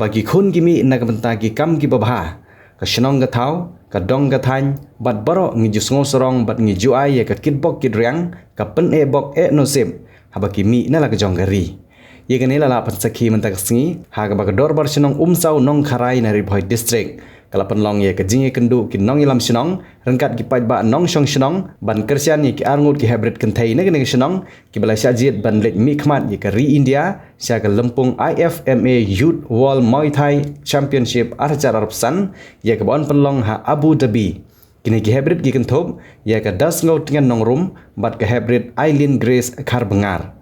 bagi khun kimi nak benta ki kam ki babha ka shnong ga thau ka dong ga than bat baro ngi jusngo sorong bat ngi juai ya ka kitbok kidriang ka pen e bok e no sim haba kimi na la ka jong gari ye ka ne la pan sakhi menta ka sngi ha ka ba ka dor bar shnong sau nong kharai na ri bhoi district kala pen long ye ka jinge kendu ki nong ilam shnong rengkat ki paj ba nong shong shnong ban kersian ye ki arngut ki hybrid kenthai na ki shnong ki bala syajit ban lek mi khmat ye ka ri India sya ka lempung IFMA Youth World Muay Thai Championship arjar arpsan ye ka bon penlong ha Abu Dhabi kini ki hybrid ki kenthop ye ka das ngau dengan nong rum bat ka hybrid Eileen Grace khar bengar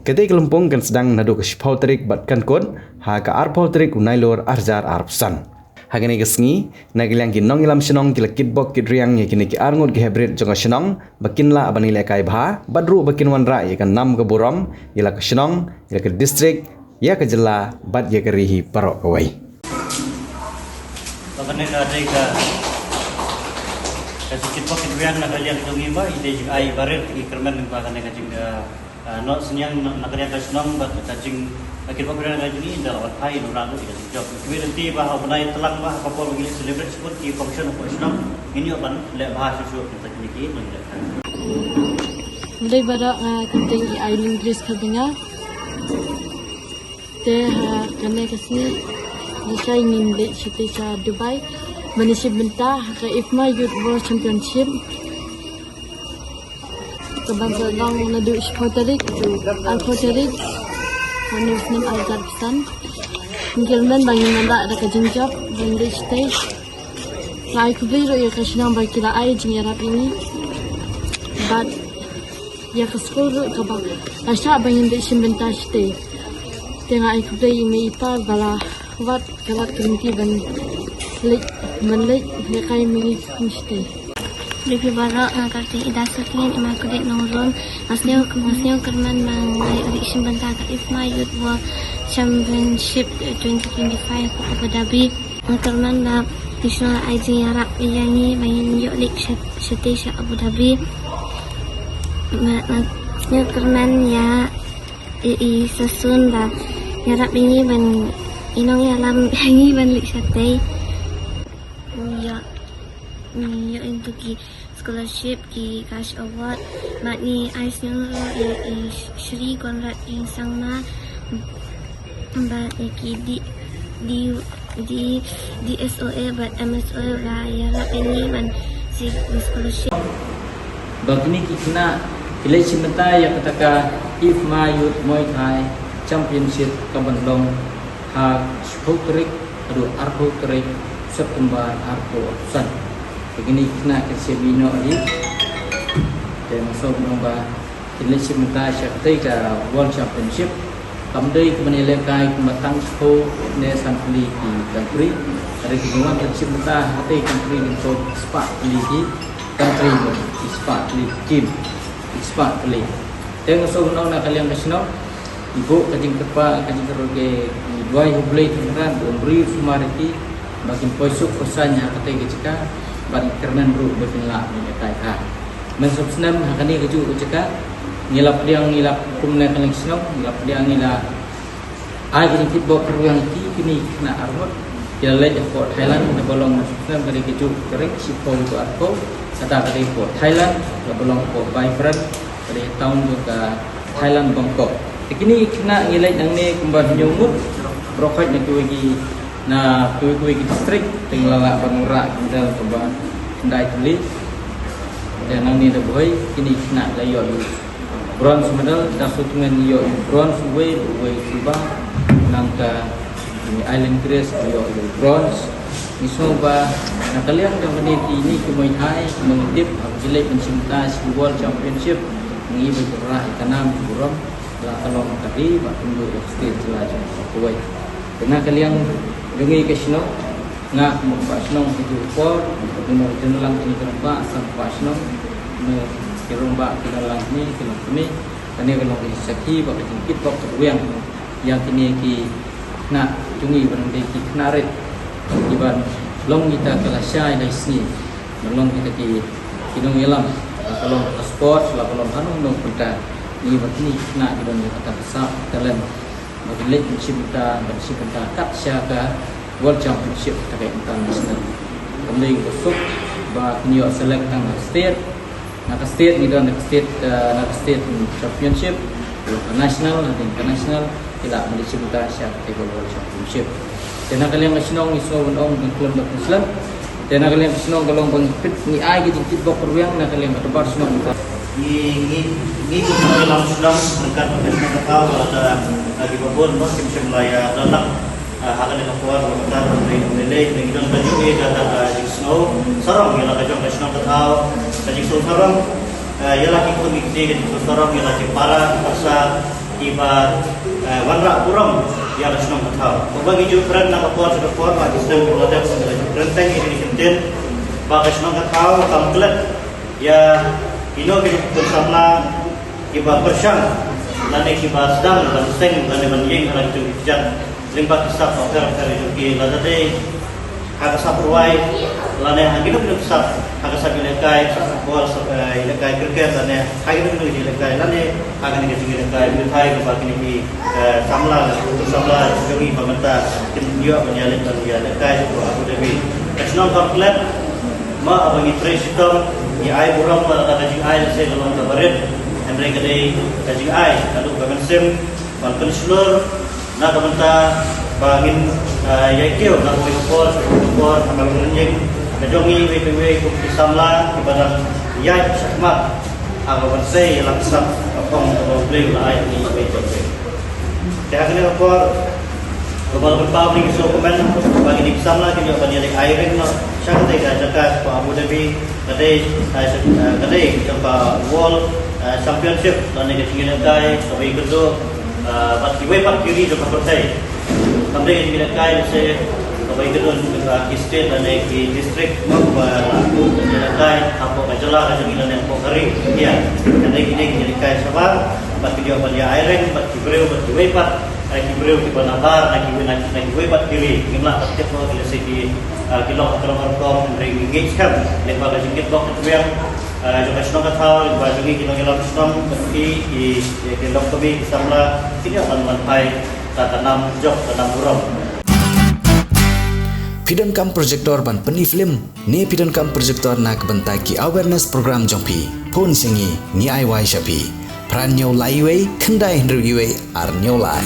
ketik lempung kan sedang nadu ke shpautrik bat kan kon ha ka arpautrik unailor arjar arpsan hagani gesngi nagilang ki nong ilam shnong ki kitbok kidriang ye kini ki arngut ki hybrid jonga shnong bakinla abani lekai bha badru bakin wanra ye kan nam ke buram ila ke shnong ila ke district ya ke jela bat ye ke rihi parok kawai bakane na dai ka kitbok kidriang na kalian jongi ba ide ai baret ki kermen bakane ka jing no senyang na kalian ka shnong bat ka jing kitbok kidriang na juni inda wat hai no ragu ida job kemudian nanti bah benai telang bah kapol bagi celebrate sebut ki function of shnong ini akan le bahasa susu kita kini mulai pada kenting Eileen Grace kadanga te kami kesini saya ingin le cerita Dubai manisip benta ke IFMA Youth World Championship kebangsa long nadu sportarik alfotarik hanif nem algar pesan mungkin bagi nanda ada kejinjap dan di stage saya kubir ya kesenang bagi la ai jing Arab ini but ya ke sekolah ke bang asya bagi di simbenta stage tengah ai kubir ini ipa bala wat kalat kerinti ban lik menlik lekai mi stage lebih barak ngakati idasutin ima kudet nongron masneo kerman mengai audition bentar ke IFMA Youth World Championship 2025 ke Abu Dhabi kerman na national IG Arab yangi main yuk lik Shatisha Abu Dhabi masneo kerman ya i sasun da Arab ini ban inong yalam yangi ban lik Shatai ya untuk ki scholarship ki cash award mat ni ice yang Shri Conrad yang sangma bat ki di DSOA bat MSOA ba ya ini man si scholarship bagni ki kena kilai simenta ya kataka IFMA Youth Muay Thai Championship kabandong ha spotrik adu arpotrik September arpo san begini kena kesebino di dan masuk nombor kilai simenta syakti ke World Championship kamdai kemenilai kai kematang spo ne sanfli di country dari hubungan simenta hati country untuk spa ligi country spa ligi kim spa ligi dan masuk nombor kalian kesino ibu kajing kepa kajing keroge dua hublai tengran beri sumariti bagi poisuk prosanya kata jika bagi kerman ru berfinla menyetai ha mensub senam hakani keju jika ngilap ngilap kumna kaling senok ngilap ngila ai kini kitbok yang kini kena armut jalan for Thailand na bolong mensub senam kali keju kerek sipong tu arko sada kali for Thailand na bolong for vibrant kali tahun juga Thailand Bangkok kini kena ngilai nang ni kumban nyumut profit na kuwi na kui district tinggallah bangurak kita coba ndai tulis dan nang ni dah boy kini kena layo bronze medal dah sutungan yo bronze way suba nang ka Eileen Grace yo bronze ni semua na kalian yang meniti ini Muay Thai mengutip jelek pencinta World Championship ngi bergerak tanam buram la kalong tadi bakun do stage jelajah Kuwait dengan kalian dungi kesno ngak mo pasno itu por no jenelang ni kerba sam pasno ne keromba kedalang ni kini kalau disaki bak jingkit bak yang kini ki nak dungi barang ki knaret iban long kita kelasai dari sini long kita ki kidong ilam kalau sport kalau hanu no penta ni batni nak kidong kata besar talent Makilit Cibta bersibenta kat siaga World Championship terkait international. Kemudian besok bah kinyo select tang state ni dan state championship national dan international tidak Cibta siaga World Championship. Dan kalian kesenong iso on di klub Islam. Dan kalian kesenong kalau pengpit ni ai gitu bok perwiang nak kalian ketebar senong. Ini dalam sedang dekat dengan tahu ada lagi babon masih Malaya dalam akan dengan kuat kita menilai dengan baju dan snow sarong yang ada juga snow tahu jadi sarong ialah kita mengikuti sarong ialah para pasal iba wanra kurang yang ada snow tahu bagi juga nak kuat sudah kuat bagi sedang berada pada rentang ini kemudian bagi snow tahu kamklet ya ino kita bersama iba persyang lane kiba sedang dan seng lane menyeng ala itu jan limpa kisah hotel itu ladade hak sapruai lane hangino kita kisah hak sabilekai bol ilekai kriket lane hangino kita ilekai lane akan kita ilekai bithai ke bagi ni samla jogi pemerintah kinyo menyalin dan ilekai itu Abu Dhabi national complex ma abangi president ni ai burang pada kajing ai saya dalam kabaret mereka dari kajing ai lalu bagan sim ban pensiuner na pemerintah bangin yaikio na kuipor amal menjeng najongi WPW bukti samla ibadah yai sakmat agar saya laksat apong boleh ai ni WPW dah kena apa Kepala Public Dokumen bagi di samla kita bagi ada airing no syangte ka jaga pa Abu Dhabi kadai kita pa World Championship dan kita tinggal kai sebagai kedua bat kiwe pat kiri juga percaya sampai kita kai se sebagai kedua juga state dan di district mau kita kai apa kajala ka jangan yang pokari ya kadai kita kai sabar bat video bagi airing bat kiwe pat kibreu di Banabar, nak kiwe bat kiri, ngimla tak cepat bila segi kilo kom ring engage kan, lepas dah jengkit blok itu yang juga senang kataw, lepas lagi kilo senang berarti di kilo kami samla tidak manpai tanam job tanam burung. Pidon kam projector ban peni film ni pidon kam projector nak bentaki awareness program jompi pun singi ni ai wai shapi pran nyau lai wei kendai hendru ar nyau lai